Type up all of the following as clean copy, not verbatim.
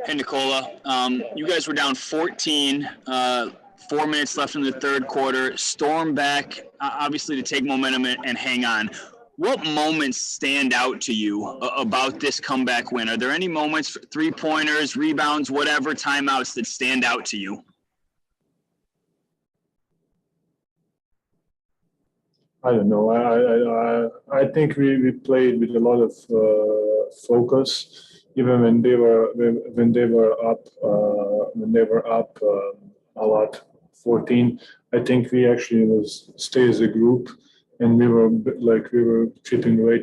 Hey, Nikola. You guys were down 14, 4 minutes left in the third quarter, storm back, obviously to take momentum and hang on. What moments stand out to you about this comeback win? Are there any moments, three-pointers, rebounds, whatever, timeouts that stand out to you? I don't know. I think we played with a lot of focus, even when they were up a lot, 14. I think we actually stay as a group, and we were chipping away.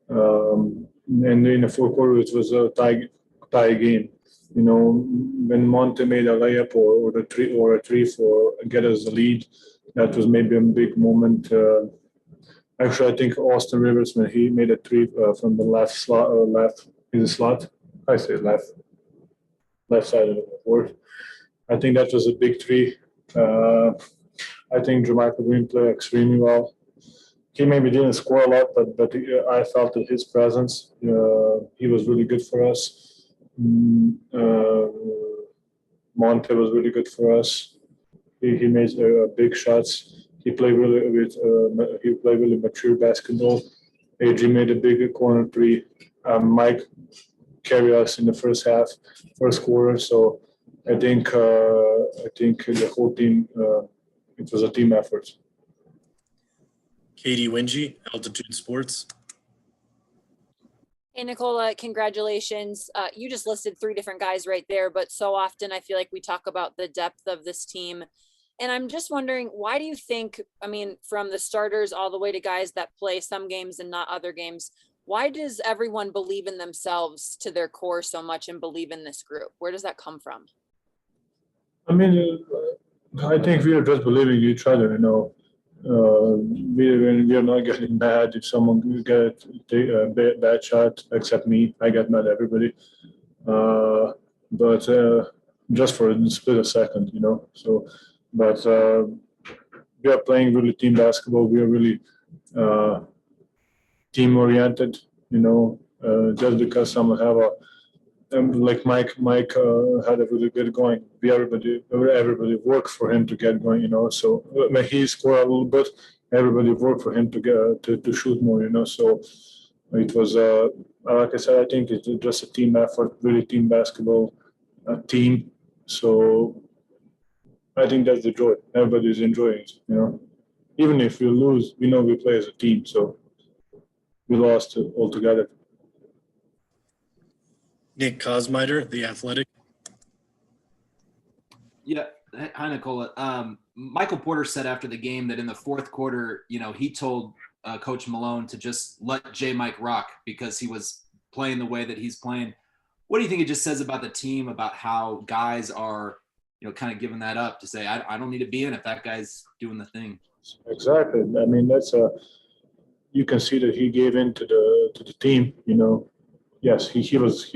And in the fourth quarter, it was a tie game. You know, when Monte made a layup or a three for get us the lead, that was maybe a big moment. Actually, I think Austin Rivers, when he made a three from the left slot. I say left side of the court. I think that was a big three. I think Jermichael Green played extremely well. He maybe didn't score a lot, but I felt that his presence, he was really good for us. Monte was really good for us. He made big shots. He played really mature basketball. AJ made a big corner three. Mike carried us in the first quarter. So I think the whole team. It was a team effort. Katie Wingy, Altitude Sports. Hey, Nikola, congratulations. You just listed 3 different guys right there, but so often I feel like we talk about the depth of this team. And I'm just wondering, why do you think, I mean, from the starters all the way to guys that play some games and not other games, why does everyone believe in themselves to their core so much and believe in this group? Where does that come from? I mean, I think we are just believing each other, we are not getting mad if someone get a bad shot, except me. I get mad at everybody. But just for a split of second, So, but we are playing really team basketball. We are really team-oriented, just because someone have like Mike had a really good going. Everybody worked for him to get going, So when he scored a little bit, everybody worked for him to get to shoot more, So it was like I said, I think it's just a team effort, really team basketball team. So I think that's the joy. Everybody's enjoying it, Even if we lose, we know we play as a team. So we lost altogether. Nick Kosmider, The Athletic. Yeah. Hi, Nikola. Michael Porter said after the game that in the fourth quarter, he told Coach Malone to just let J. Mike rock because he was playing the way that he's playing. What do you think it just says about the team, about how guys are, kind of giving that up to say, I don't need to be in if that guy's doing the thing? Exactly. I mean, you can see that he gave in to the team, Yes, he was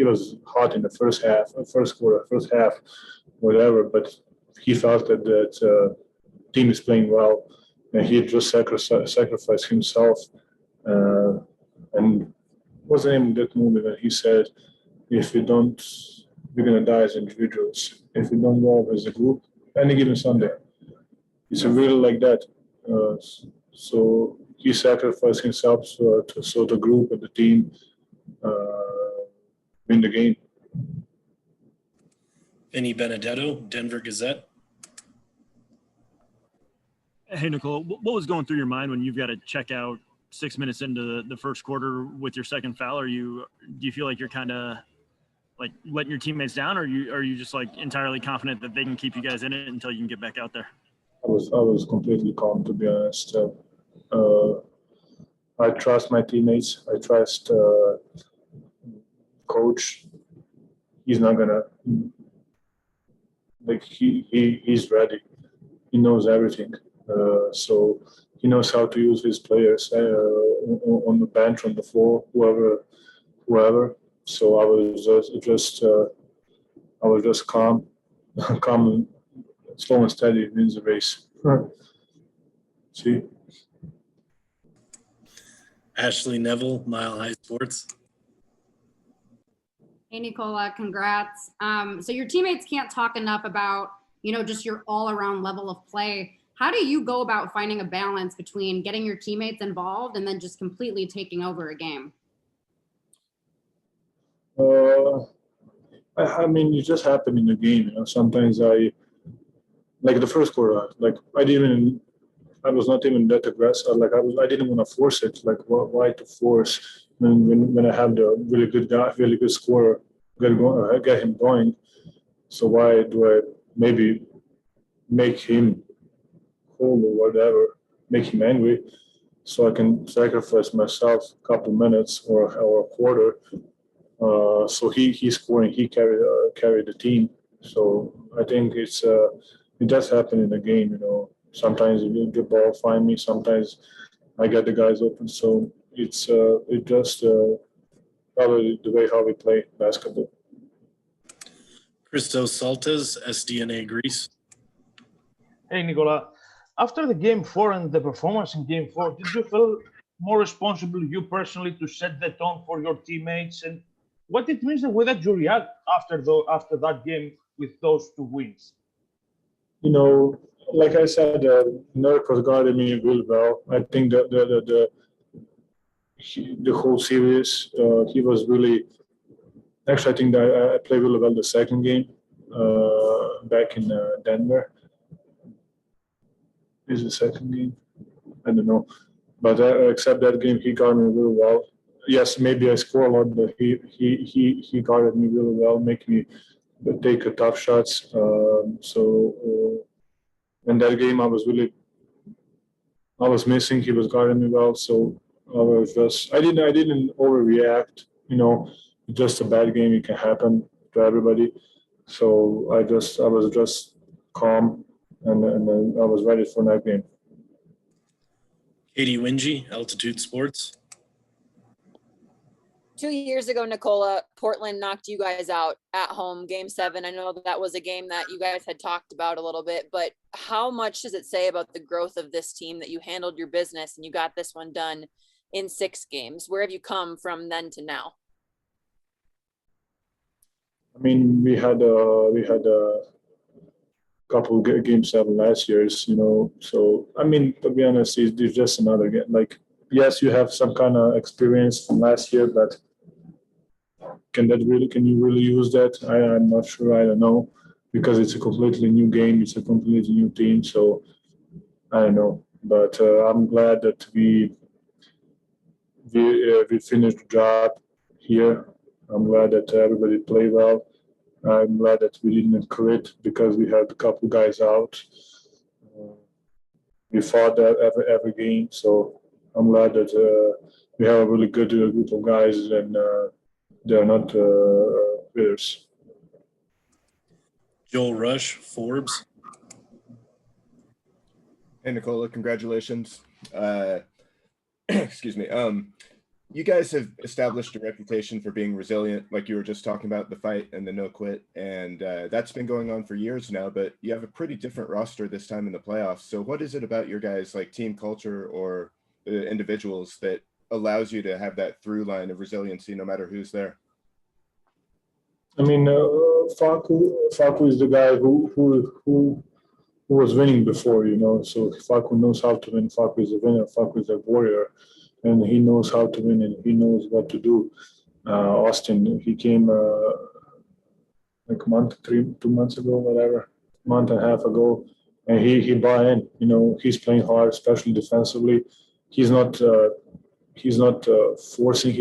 hot in the first quarter, first half, whatever. But he felt that team is playing well, and he just sacrificed himself. And what's the name of that movie when he said, "If we don't, we're gonna die as individuals. If we don't go as a group, any given Sunday." It's really like that. So he sacrificed himself so the group and the team win the game. Vinny Benedetto, Denver Gazette. Hey, Nicole, what was going through your mind when you've got to check out 6 minutes into the first quarter with your second foul? Do you feel like you're kind of like letting your teammates down, or are you just like entirely confident that they can keep you guys in it until you can get back out there? I was completely calm, to be honest. I trust my teammates. I trust coach. He's not gonna he's ready. He knows everything. So he knows how to use his players on the bench, on the floor, whoever. So I was just calm, calm, slow and steady wins the race. See. Ashley Neville, Mile High Sports. Hey, Nikola, congrats. So your teammates can't talk enough about, just your all-around level of play. How do you go about finding a balance between getting your teammates involved and then just completely taking over a game? I mean, it just happened in the game. Sometimes like the first quarter, like I was not even that aggressive. Like I didn't want to force it. Like why to force when I have the really good guy, really good scorer, get him going. So why do I maybe make him cold or whatever, make him angry, so I can sacrifice myself a couple minutes or a quarter. So he's scoring, he carried the team. So I think it does happen in the game. Sometimes the ball find me, sometimes I get the guys open. So it just probably the way how we play basketball. Christos Saltes, SDNA Greece. Hey, Nikola. After the game 4 and the performance in game 4, did you feel more responsible, you personally, to set the tone for your teammates? And what it means the way that you react after that game with those 2 wins? Like I said, Nurk was guarding me really well. I think that the whole series, he was really. Actually, I think that I played really well the second game back in Denver. Is the second game? I don't know, but except that game, he guarded me really well. Yes, maybe I score a lot, but he guarded me really well, make me take tough shots. In that game, I was missing. He was guarding me well, so I didn't overreact. Just a bad game. It can happen to everybody. So I was just calm, and I was ready for that game. Katie Wingy, Altitude Sports. 2 years ago, Nikola, Portland knocked you guys out at home, game 7. I know that was a game that you guys had talked about a little bit, but how much does it say about the growth of this team that you handled your business and you got this one done in 6 games? Where have you come from then to now? I mean, we had a couple game 7 last years, So I mean, to be honest, it's just another game. Like, yes, you have some kind of experience from last year, but can you really use that? I'm not sure. I don't know, because it's a completely new game. It's a completely new team. So I don't know, but I'm glad that we finished the job here. I'm glad that everybody played well. I'm glad that we didn't quit because we had a couple guys out. We fought that every game, so I'm glad that we have a really good group of guys, and they're not quitters. Joel Rush, Forbes. Hey, Nikola, congratulations. Excuse me. You guys have established a reputation for being resilient, like you were just talking about, the fight and the no quit. And that's been going on for years now, but you have a pretty different roster this time in the playoffs. So what is it about your guys, like team culture or the individuals, that allows you to have that through line of resiliency no matter who's there? I mean, Facu is the guy who was winning before, So Facu knows how to win. Facu is a winner. Facu is a warrior, and he knows how to win, and he knows what to do. Austin, he came like 2 months ago, whatever, month and a half ago, and he bought in. He's playing hard, especially defensively. He's not forcing.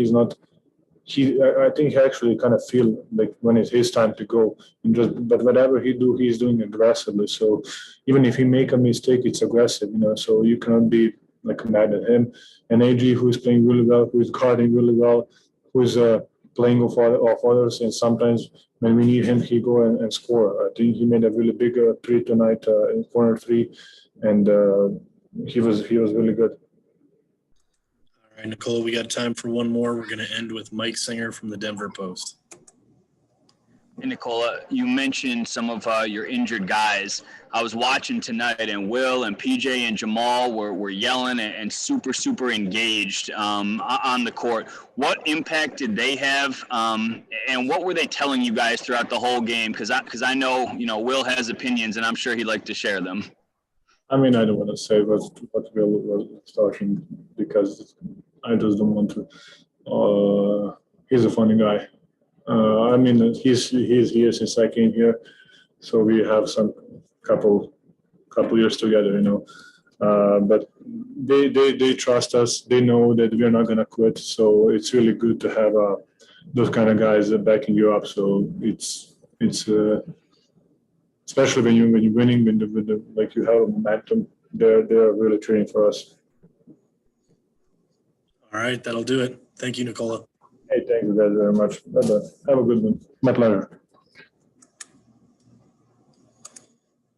I think he actually kind of feel like when it's his time to go, but whatever he's doing aggressively. So even if he make a mistake, it's aggressive, So you cannot be like mad at him. And AG, who is playing really well, who is guarding really well, who is playing off others, and sometimes when we need him, he go and score. I think he made a really big 3 tonight in corner 3, and he was really good. All right, Nikola, we got time for one more. We're going to end with Mike Singer from the Denver Post. Hey, Nikola, you mentioned some of your injured guys. I was watching tonight, and Will and PJ and Jamal were yelling and super engaged on the court. What impact did they have, and what were they telling you guys throughout the whole game? Because I know, Will has opinions, and I'm sure he'd like to share them. I mean, I don't want to say what Will was talking because I just don't want to. He's a funny guy. I mean, he's here since I came here, so we have some couple years together, But they trust us. They know that we're not gonna quit. So it's really good to have those kind of guys backing you up. So it's especially when you're winning, with the like you have a momentum. They're really cheering for us. All right, that'll do it. Thank you, Nikola. Hey, thank you guys very much. Bye-bye. Have a good one. My pleasure.